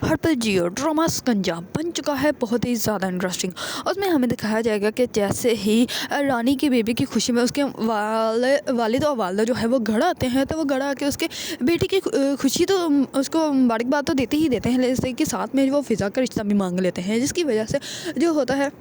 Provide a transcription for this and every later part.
हर पल जियो ड्रामा स्कंजा बन चुका है बहुत ही ज़्यादा इंटरेस्टिंग। उसमें हमें दिखाया जाएगा कि जैसे ही रानी की बेबी की खुशी में उसके वालिद और वालदा जो है वो घर आते हैं, तो वो घर आके उसके बेटी की खुशी तो उसको मुबारकबाद तो देते ही देते हैं, जैसे कि साथ में वो फ़िज़ा का रिश्ता भी मांग लेते हैं, जिसकी वजह से जो होता है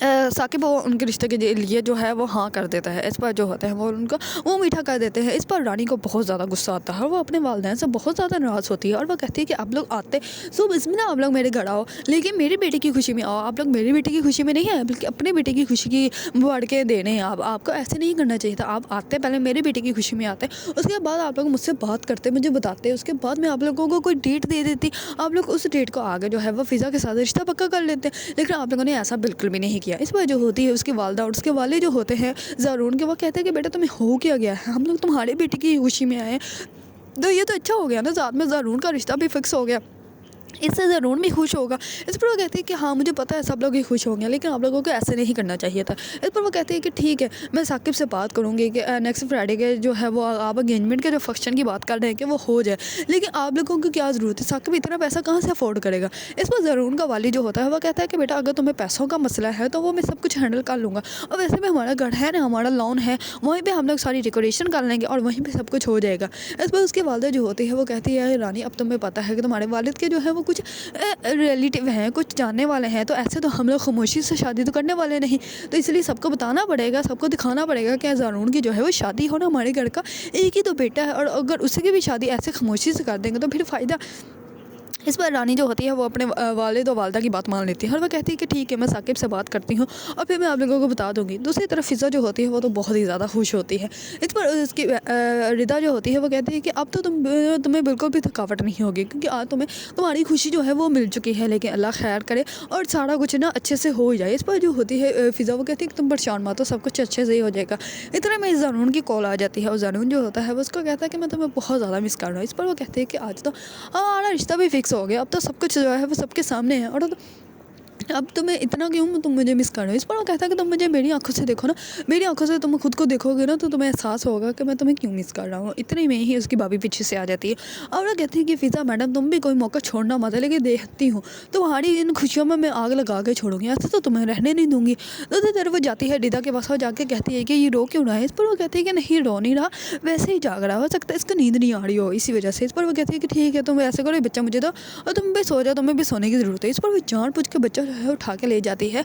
साकिब वो उनके रिश्ते के लिए जो है वो हाँ कर देता है। इस पर जो होता है वो उनका वो मीठा कर देते हैं। इस पर रानी को बहुत ज़्यादा गुस्सा आता है और वो अपने वालिदैन से बहुत ज़्यादा नाराज़ होती है और वो कहती है कि आप लोग आते सुबह इसमें ना आप लोग मेरे घर आओ, लेकिन मेरी बेटी की खुशी में आओ। आप लोग मेरी बेटी की खुशी में नहीं आए बल्कि अपने बेटी की खुशी की मुबारकें देने हैं। आप आपको ऐसे नहीं करना चाहिए था। आप आते पहले मेरी बेटी की खुशी में आते, उसके बाद आप लोग मुझसे बात करते, मुझे बताते, उसके बाद मैं आप लोगों को कोई डेट दे देती। आप लोग उस डेट को आगे जो है वो फ़िज़ा के साथ रिश्ता पक्का कर लेते, लेकिन आप लोगों ने ऐसा बिल्कुल भी नहीं किया। इस पर जो होती है उसकी वालदा और उसके वाले जो होते हैं ज़ारून के, वो कहते हैं कि बेटा तुम्हें हो क्या गया है, हम लोग तुम्हारे बेटे की खुशी में आए हैं, तो ये तो अच्छा हो गया ना, साथ में ज़ारून का रिश्ता भी फिक्स हो गया, इससे ज़रूर भी खुश होगा। इस पर वो कहती है कि हाँ मुझे पता है सब लोग ही खुश होंगे, लेकिन आप लोगों को ऐसे नहीं करना चाहिए था। इस पर वो कहती है कि ठीक है मैं साकिब से बात करूँगी कि नेक्स्ट फ्राइडे के जो है वो आप एंगेजमेंट के जो फंक्शन की बात कर रहे हैं कि वो हो जाए, लेकिन आप लोगों को क्या ज़रूरत है, साकिब इतना पैसा कहाँ से अफोर्ड करेगा। इस पर ज़रूर का वाली जो होता है वो कहता है कि बेटा अगर तुम्हें पैसों का मसला है तो वो मैं सब कुछ हैंडल कर लूँगा, और वैसे भी हमारा घर है ना, हमारा लॉन है, वहीं पर हम लोग सारी डेकोरेशन कर लेंगे और वहीं पर सब कुछ हो जाएगा। इस पर उसकी वालदा जो होती है वो कहती है रानी अब तुम्हें पता है कि तुम्हारे वालिद के जो है वो कुछ रिलेटिव हैं, कुछ जानने वाले हैं, तो ऐसे तो हम लोग खामोशी से शादी तो करने वाले नहीं, तो इसलिए सबको बताना पड़ेगा, सबको दिखाना पड़ेगा कि ज़ारून की जो है वो शादी हो ना, हमारे घर का एक ही तो बेटा है, और अगर उसकी भी शादी ऐसे खामोशी से कर देंगे तो फिर फ़ायदा। इस पर रानी जो होती है वो अपने वालिद और वालदा की बात मान लेती है और वह कहती है कि ठीक है मैं साकिब से बात करती हूँ और फिर मैं आप लोगों को बता दूँगी। दूसरी तरफ फ़िज़ा जो होती है वो तो बहुत ही ज़्यादा खुश होती है। इस पर उसकी रिदा जो होती है वो कहती है कि अब तो तुम्हें बिल्कुल भी थकावट नहीं होगी, क्योंकि आज तुम्हारी खुशी जो है वो मिल चुकी है, लेकिन अल्लाह खैर करे और सारा कुछ ना अच्छे से हो ही जाए। इस पर जो होती है फ़िज़ा वो कहती है कि तुम परेशान मत हो, सब कुछ अच्छे से ही हो जाएगा। इतने में ज़ानून की कॉल आ जाती है और ज़ानून जो होता है वो उसको कहता है कि मैं तुम्हें बहुत ज़्यादा मिस कर रहा हूँ। इस पर वो कहती है कि आज तो हमारा रिश्ता भी फिक्स हो गया, अब तो सब कुछ जो है वो सबके सामने है, और अब तुम्हें इतना क्यों तुम मुझे मिस कर रहे हो। इस पर वो कहता है कि तुम मुझे मेरी आंखों से देखो ना, मेरी आंखों से तुम खुद को देखोगे ना तो तुम्हें एहसास होगा कि मैं तुम्हें क्यों मिस कर रहा हूँ। इतने में ही उसकी भाभी पीछे से आ जाती है और वो कहती है कि फ़िज़ा मैडम तुम भी कोई मौका छोड़ना मत है, लेकिन देखती हूँ तुम्हारी इन खुशियों में मैं आग लगा के छोड़ूंगी, ऐसे तो तुम्हें रहने नहीं दूंगी। दूसरी तरफ वो जाती है रिदा के पास और जाके कहती है कि ये रो क्यों रहा है। इस पर वो कहती है कि नहीं रो नहीं रहा, वैसे ही जाग रहा हो सकता है इसको नींद नहीं आ रही हो इसी वजह से। इस पर वो कहती है कि ठीक है तुम ऐसे करो, बच्चा मुझे दो और तुम भी सो जाओ, तुम्हें भी सोने की ज़रूरत है। इस पर वो जान पूछ के बच्चा जो है उठा के ले जाती है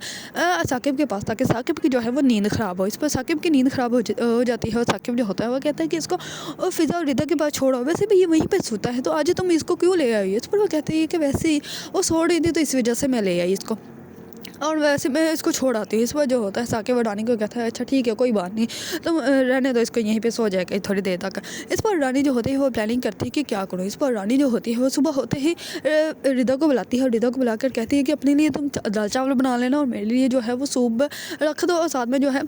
साकिब के पास, ताकि साकिब की जो है वो नींद ख़राब हो। इस पर साकिब की नींद ख़राब हो जाती है और साकिब जो होता है वो कहता है कि इसको फ़िज़ा और रिदा के पास छोड़ो, वैसे भी ये वहीं पे सोता है तो आज तुम इसको क्यों ले आई। इस पर वो कहती है कि वैसे ही वो सो रही थी तो इस वजह से मैं ले आई इसको, और वैसे मैं इसको छोड़ आती हूँ। इस पर जो होता है साकिब रानी को कहता है अच्छा ठीक है कोई बात नहीं, तुम रहने दो इसको, यहीं पे सो जाएगा थोड़ी देर तक। इस पर रानी जो होती है वो प्लानिंग करती है कि क्या करूँ। इस पर रानी जो होती है वो सुबह होते ही रिदा को बुलाती है और रिदा को बुलाकर कहती है कि अपने लिए तुम दाल चावल बना लेना और मेरे लिए जो है वो सूप रख दो और साथ में जो है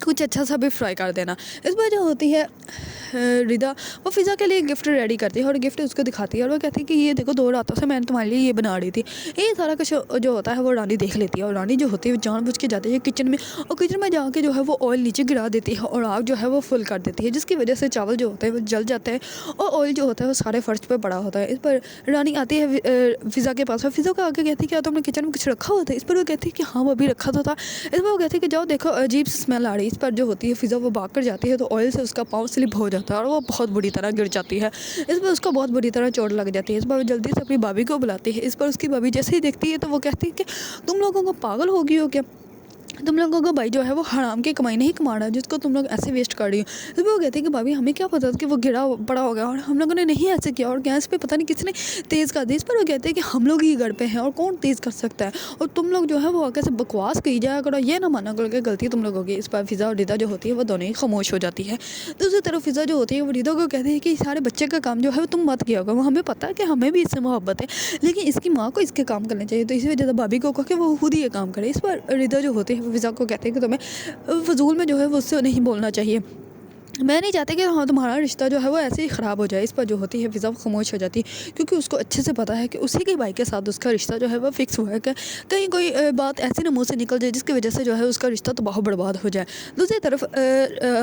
कुछ अच्छा सा भी फ्राई कर देना। इस पर जो होती है रिदा वो फ़िज़ा के लिए गिफ्ट रेडी करती है और गिफ्ट उसको दिखाती है और वो कहती है कि ये देखो 2 रातों से मैंने तुम्हारे लिए ये बना रही थी। ये सारा कुछ जो होता है वो रानी देख लेती है और रानी जो होती है वो जानबूझ के जाती है किचन में और किचन में जाके जो है वो ऑयल नीचे गिरा देती है और आग जो है वो फुल कर देती है, जिसकी वजह से चावल जो होते हैं वो जल जाते हैं और ऑयल जो होता है वो सारे फर्श पर पड़ा होता है। इस पर रानी आती है फ़िज़ा के पास और फ़िज़ा को आके कहती है क्या तुमने किचन में कुछ रखा हुआ था। इस पर वो कहती है कि हाँ वो अभी रखा तो था। इस पर वो कहती है कि जाओ देखो अजीब सी स्मेल आ रही है। इस पर जो होती है फ़िज़ा वो भाग कर जाती है तो ऑयल से उसका पाँव स्लिप हो जाता है और वो बहुत बुरी तरह गिर जाती है। इस पर उसको बहुत बुरी तरह चोट लग जाती है। इस पर वो जल्दी से अपनी भाभी को बुलाती है। इस पर उसकी भाभी जैसे ही देखती है तो वो कहती है कि तुम लोगों को पागल हो गई हो क्या, तुम लोगों का भाई जो है वो हराम की कमाई नहीं कमा रहा है जिसको तुम लोग ऐसे वेस्ट कर रही हो। तो वो कहते हैं कि भाभी हमें क्या पता था कि वो गिरा पड़ा हो गया और हम लोगों ने नहीं ऐसे किया और गैस पे पता नहीं किसने तेज़ कर दी। इस पर वो कहते हैं कि हम लोग ही घर पे हैं और कौन तेज़ कर सकता है, और तुम लोग जो है वो आगे से बकवास की जाया करो, ये ना माना करो कि गलती तुम लोगों की। इस पर फ़िज़ा और रिदा जो होती है वो दोनों ही खामोश हो जाती है। दूसरी तरफ फ़िज़ा जो होती है वो रिदा को कहती है कि सारे बच्चे का काम जो है वो तुम मत किया करो, हमें पता है कि हमें भी इससे मोहब्बत है, लेकिन इसकी माँ को इसके काम करने चाहिए, तो इसी वजह से भाभी को कहो कि वो खुद ही ये काम करे। इस पर रिदा जो होती है वो फ़िज़ा को कहते हैं कि तुम्हें फजूल में जो है वो उससे नहीं बोलना चाहिए, मैं नहीं चाहती कि हाँ तुम्हारा रिश्ता जो है वो ऐसे ही ख़राब हो जाए। इस पर जो होती है फ़िज़ा खामोश हो जाती है, क्योंकि उसको अच्छे से पता है कि उसी के भाई के साथ उसका रिश्ता जो है वो फ़िक्स हुआ है कि कहीं कोई बात ऐसी ना मुँह से निकल जाए जिसकी वजह से जो है उसका रिश्ता तबाह बर्बाद हो जाए। दूसरी तरफ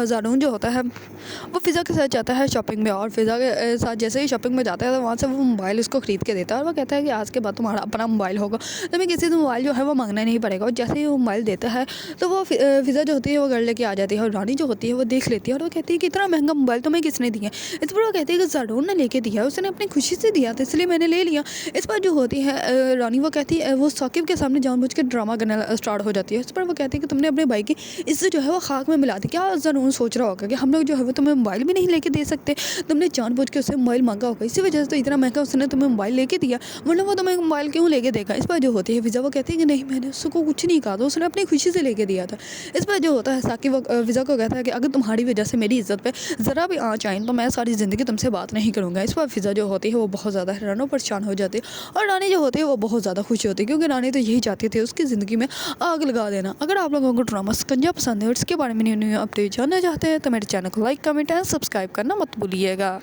ज़ानून जो होता है वो फ़िज़ा के साथ जाता है शॉपिंग में, और फ़िज़ा के साथ जैसे ही शॉपिंग में जाता है तो वहाँ से वो मोबाइल उसको ख़रीद के देता है, और वो कहता है कि आज के बाद तुम्हारा अपना मोबाइल होगा, तुम्हें किसी से मोबाइल जो है वो मांगना नहीं पड़ेगा। और जैसे ही वो मोबाइल देता है तो वो फ़िज़ा जो होती है वो घर लेके आ जाती है, और रानी जो होती है वो देख लेती है और वो कहती है कि इतना महंगा मोबाइल तुम्हें किसने दिया। इस पर वो कहती है कि ज़ाडून ने लेके दिया, उसने अपनी खुशी से दिया था इसलिए मैंने ले लिया। इस पर जो होती है रानी वो कहती है, वो साकिब के सामने जानबूझ के ड्रामा करना स्टार्ट हो जाती है। इस पर वो कहती है कि तुमने अपने भाई की इज़्ज़त जो है वो खाक में मिला दी। क्या ज़ाडून सोच रहा होगा कि हम लोग जो है वो तुम्हें मोबाइल भी नहीं लेके दे सकते, तुमने जानबूझ के उससे मोबाइल मांगा होगा, इसी वजह से तो इतना महंगा उसने तुम्हें मोबाइल लेके दिया, वरना वो तुम्हें मोबाइल क्यों लेके देगा। इस पर जो होती है फ़िज़ा वो कहती है कि नहीं मैंने उसको कुछ नहीं कहा था, उसने अपनी खुशी से लेके दिया था। इस पर जो होता है साकिब फ़िज़ा को कहता है कि अगर तुम्हारी वजह से मेरी इज़्ज़त पे ज़रा भी आँच आए तो मैं सारी ज़िंदगी तुमसे बात नहीं करूँगा। इस पर फ़िज़ा जो होती है वो बहुत ज़्यादा हैरान और परेशान हो जाती है, और रानी जो होती है वो बहुत ज़्यादा खुश होती है, क्योंकि रानी तो यही चाहती थी उसकी ज़िंदगी में आग लगा देना। अगर आप लोगों को ड्रामा शिकंजा पसंद है और इसके बारे में न्यू न्यू अपडेट जानना चाहते हैं तो मेरे चैनल को लाइक कमेंट एंड सब्सक्राइब करना मत भूलिएगा।